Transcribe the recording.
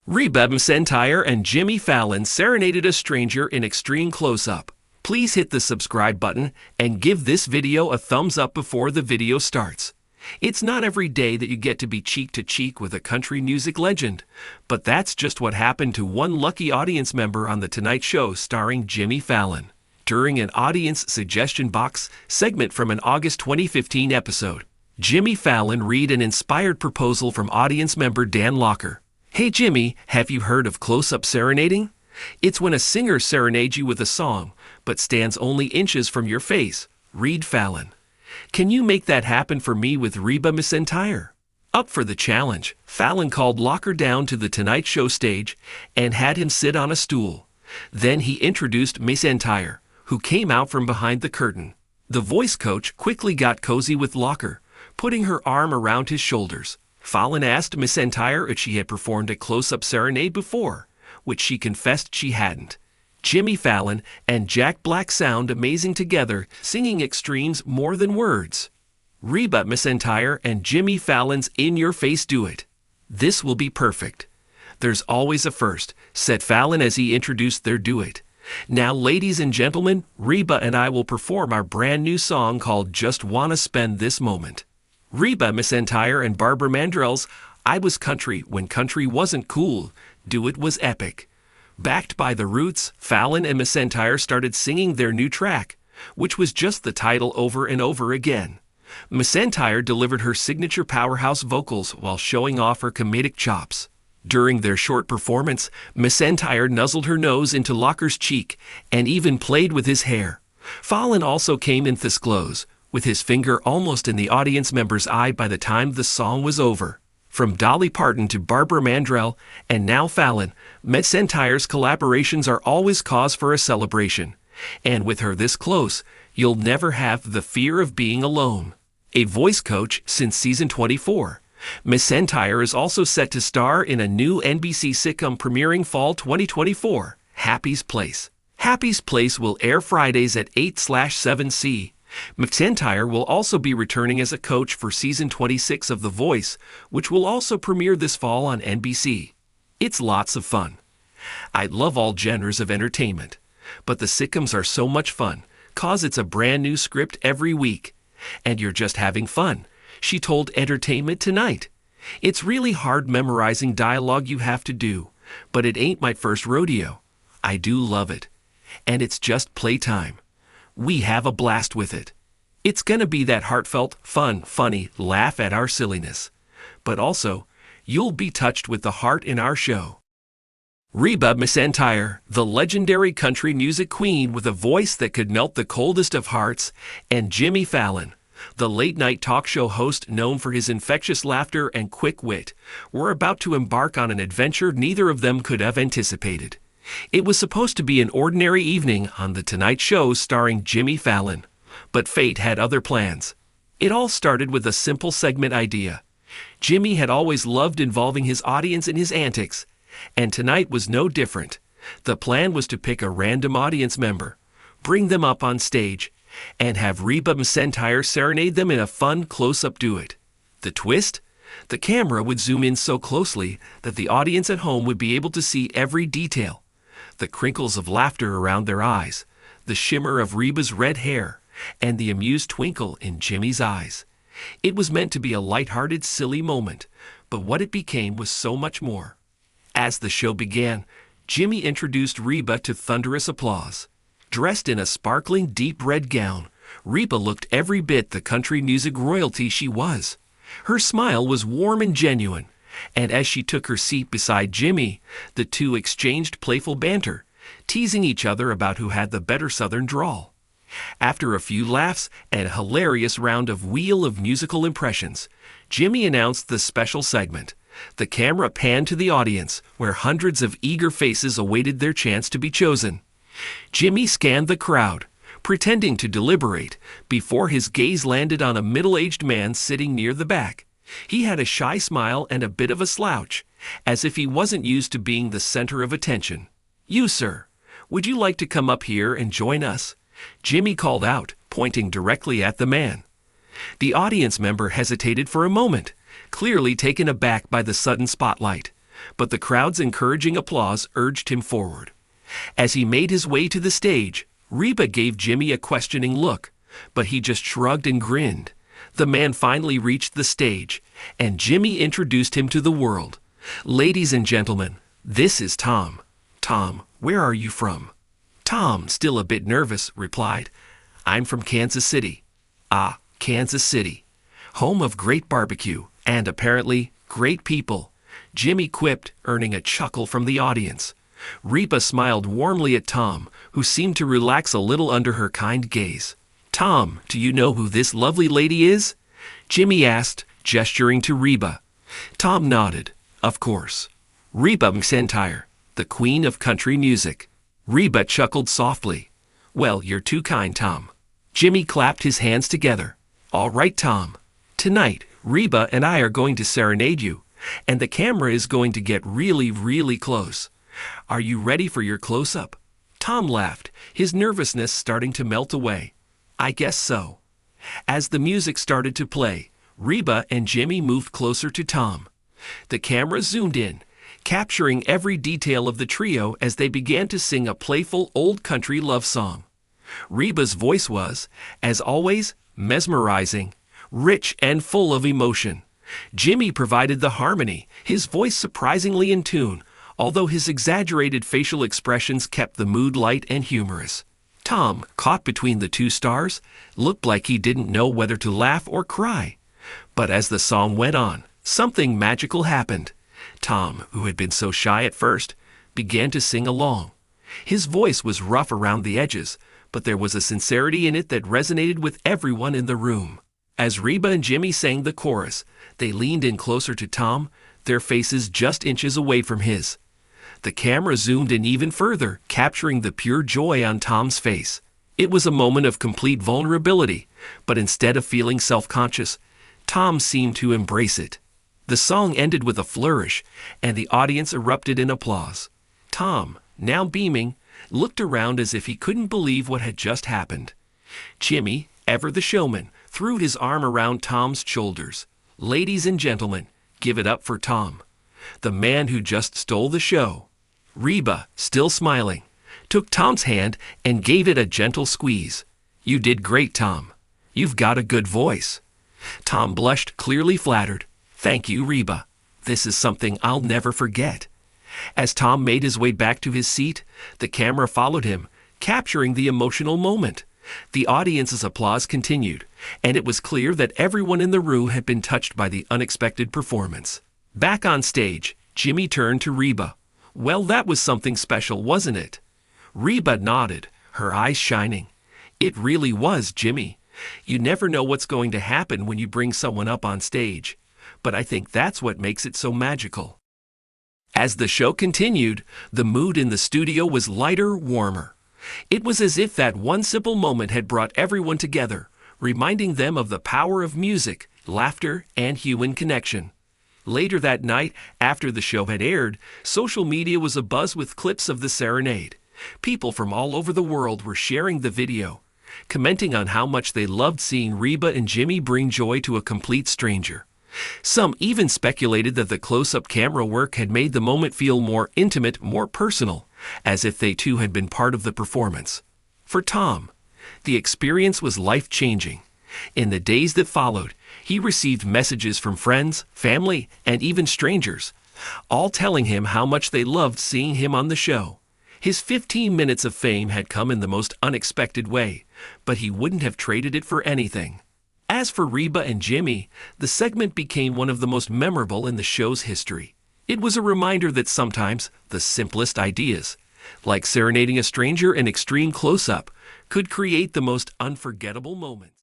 Reba McEntire and Jimmy Fallon serenaded a stranger in extreme close-up. Please hit the subscribe button and give this video a thumbs up before the video starts. It's not every day that you get to be cheek-to-cheek with a country music legend, but that's just what happened to one lucky audience member on The Tonight Show starring Jimmy Fallon. During an audience suggestion box segment from an August 2015 episode, Jimmy Fallon read an inspired proposal from audience member Dan Locker. "Hey Jimmy, have you heard of close-up serenading? It's when a singer serenades you with a song, but stands only inches from your face. Read Fallon. Can you make that happen for me with Reba McEntire?" Up for the challenge, Fallon called Locker down to the Tonight Show stage and had him sit on a stool. Then he introduced McEntire, who came out from behind the curtain. The voice coach quickly got cozy with Locker, putting her arm around his shoulders. Fallon asked McEntire if she had performed a close-up serenade before, which she confessed she hadn't. Jimmy Fallon and Jack Black sound amazing together, singing extremes more than words. Reba McEntire and Jimmy Fallon's In Your Face duet. "This will be perfect. There's always a first," said Fallon as he introduced their duet. "Now, ladies and gentlemen, Reba and I will perform our brand new song called Just Wanna Spend This Moment." Reba McEntire and Barbara Mandrell's I Was Country When Country Wasn't Cool duet was epic. Backed by the Roots, Fallon and McEntire started singing their new track, which was just the title over and over again. McEntire delivered her signature powerhouse vocals while showing off her comedic chops. During their short performance, McEntire nuzzled her nose into Locker's cheek and even played with his hair. Fallon also came in this close, with his finger almost in the audience member's eye by the time the song was over. From Dolly Parton to Barbara Mandrell and now Fallon, McEntire's collaborations are always cause for a celebration. And with her this close, you'll never have the fear of being alone. A voice coach since season 24, McEntire is also set to star in a new NBC sitcom premiering fall 2024, Happy's Place. Happy's Place will air Fridays at 8/7C. McEntire will also be returning as a coach for season 26 of The Voice, which will also premiere this fall on NBC. It's lots of fun. I love all genres of entertainment, but the sitcoms are so much fun, cause it's a brand new script every week. And you're just having fun, she told Entertainment Tonight. "It's really hard memorizing dialogue you have to do, but it ain't my first rodeo. I do love it. And it's just playtime. We have a blast with it. It's gonna be that heartfelt, fun, funny laugh at our silliness. But also, you'll be touched with the heart in our show." Reba McEntire, the legendary country music queen with a voice that could melt the coldest of hearts, and Jimmy Fallon, the late-night talk show host known for his infectious laughter and quick wit, were about to embark on an adventure neither of them could have anticipated. It was supposed to be an ordinary evening on The Tonight Show starring Jimmy Fallon, but fate had other plans. It all started with a simple segment idea. Jimmy had always loved involving his audience in his antics, and tonight was no different. The plan was to pick a random audience member, bring them up on stage, and have Reba McEntire serenade them in a fun close-up duet. The twist? The camera would zoom in so closely that the audience at home would be able to see every detail. The crinkles of laughter around their eyes, the shimmer of Reba's red hair, and the amused twinkle in Jimmy's eyes. It was meant to be a lighthearted, silly moment, but what it became was so much more. As the show began, Jimmy introduced Reba to thunderous applause. Dressed in a sparkling deep red gown, Reba looked every bit the country music royalty she was. Her smile was warm and genuine, and as she took her seat beside Jimmy, the two exchanged playful banter, teasing each other about who had the better southern drawl. After a few laughs and a hilarious round of Wheel of Musical Impressions, Jimmy announced the special segment. The camera panned to the audience, where hundreds of eager faces awaited their chance to be chosen. Jimmy scanned the crowd, pretending to deliberate, before his gaze landed on a middle-aged man sitting near the back. He had a shy smile and a bit of a slouch, as if he wasn't used to being the center of attention. "You, sir, would you like to come up here and join us?" Jimmy called out, pointing directly at the man. The audience member hesitated for a moment, clearly taken aback by the sudden spotlight. but the crowd's encouraging applause urged him forward. As he made his way to the stage, Reba gave Jimmy a questioning look, but he just shrugged and grinned. The man finally reached the stage, and Jimmy introduced him to the world. "Ladies and gentlemen, this is Tom." "Tom, where are you from?" Tom, still a bit nervous, replied, "I'm from Kansas City." "Ah, Kansas City. Home of great barbecue, and apparently great people," Jimmy quipped, earning a chuckle from the audience. Reba smiled warmly at Tom, who seemed to relax a little under her kind gaze. "Tom, do you know who this lovely lady is?" Jimmy asked, gesturing to Reba. Tom nodded. "Of course. Reba McEntire, the queen of country music." Reba chuckled softly. "Well, you're too kind, Tom." Jimmy clapped his hands together. "All right, Tom. Tonight, Reba and I are going to serenade you, and the camera is going to get really, really close. Are you ready for your close-up?" Tom laughed, his nervousness starting to melt away. "I guess so." As the music started to play, Reba and Jimmy moved closer to Tom. The camera zoomed in, capturing every detail of the trio as they began to sing a playful old country love song. Reba's voice was, as always, mesmerizing, rich and full of emotion. Jimmy provided the harmony, his voice surprisingly in tune, although his exaggerated facial expressions kept the mood light and humorous. Tom, caught between the two stars, looked like he didn't know whether to laugh or cry. But as the song went on, something magical happened. Tom, who had been so shy at first, began to sing along. His voice was rough around the edges, but there was a sincerity in it that resonated with everyone in the room. As Reba and Jimmy sang the chorus, they leaned in closer to Tom, their faces just inches away from his. The camera zoomed in even further, capturing the pure joy on Tom's face. It was a moment of complete vulnerability, but instead of feeling self-conscious, Tom seemed to embrace it. The song ended with a flourish, and the audience erupted in applause. Tom, now beaming, looked around as if he couldn't believe what had just happened. Jimmy, ever the showman, threw his arm around Tom's shoulders. "Ladies and gentlemen, give it up for Tom, the man who just stole the show." Reba, still smiling, took Tom's hand and gave it a gentle squeeze. "You did great, Tom. You've got a good voice." Tom blushed, clearly flattered. "Thank you, Reba. This is something I'll never forget." As Tom made his way back to his seat, the camera followed him, capturing the emotional moment. The audience's applause continued, and it was clear that everyone in the room had been touched by the unexpected performance. Back on stage, Jimmy turned to Reba. "Well, that was something special, wasn't it?" Reba nodded, her eyes shining. "It really was, Jimmy. You never know what's going to happen when you bring someone up on stage, but I think that's what makes it so magical." As the show continued, the mood in the studio was lighter, warmer. It was as if that one simple moment had brought everyone together, reminding them of the power of music, laughter, and human connection. Later that night, after the show had aired, social media was abuzz with clips of the serenade. People from all over the world were sharing the video, commenting on how much they loved seeing Reba and Jimmy bring joy to a complete stranger. Some even speculated that the close-up camera work had made the moment feel more intimate, more personal, as if they too had been part of the performance. For Tom, the experience was life-changing. In the days that followed, he received messages from friends, family, and even strangers, all telling him how much they loved seeing him on the show. His 15 minutes of fame had come in the most unexpected way, but he wouldn't have traded it for anything. As for Reba and Jimmy, the segment became one of the most memorable in the show's history. It was a reminder that sometimes the simplest ideas, like serenading a stranger in extreme close-up, could create the most unforgettable moments.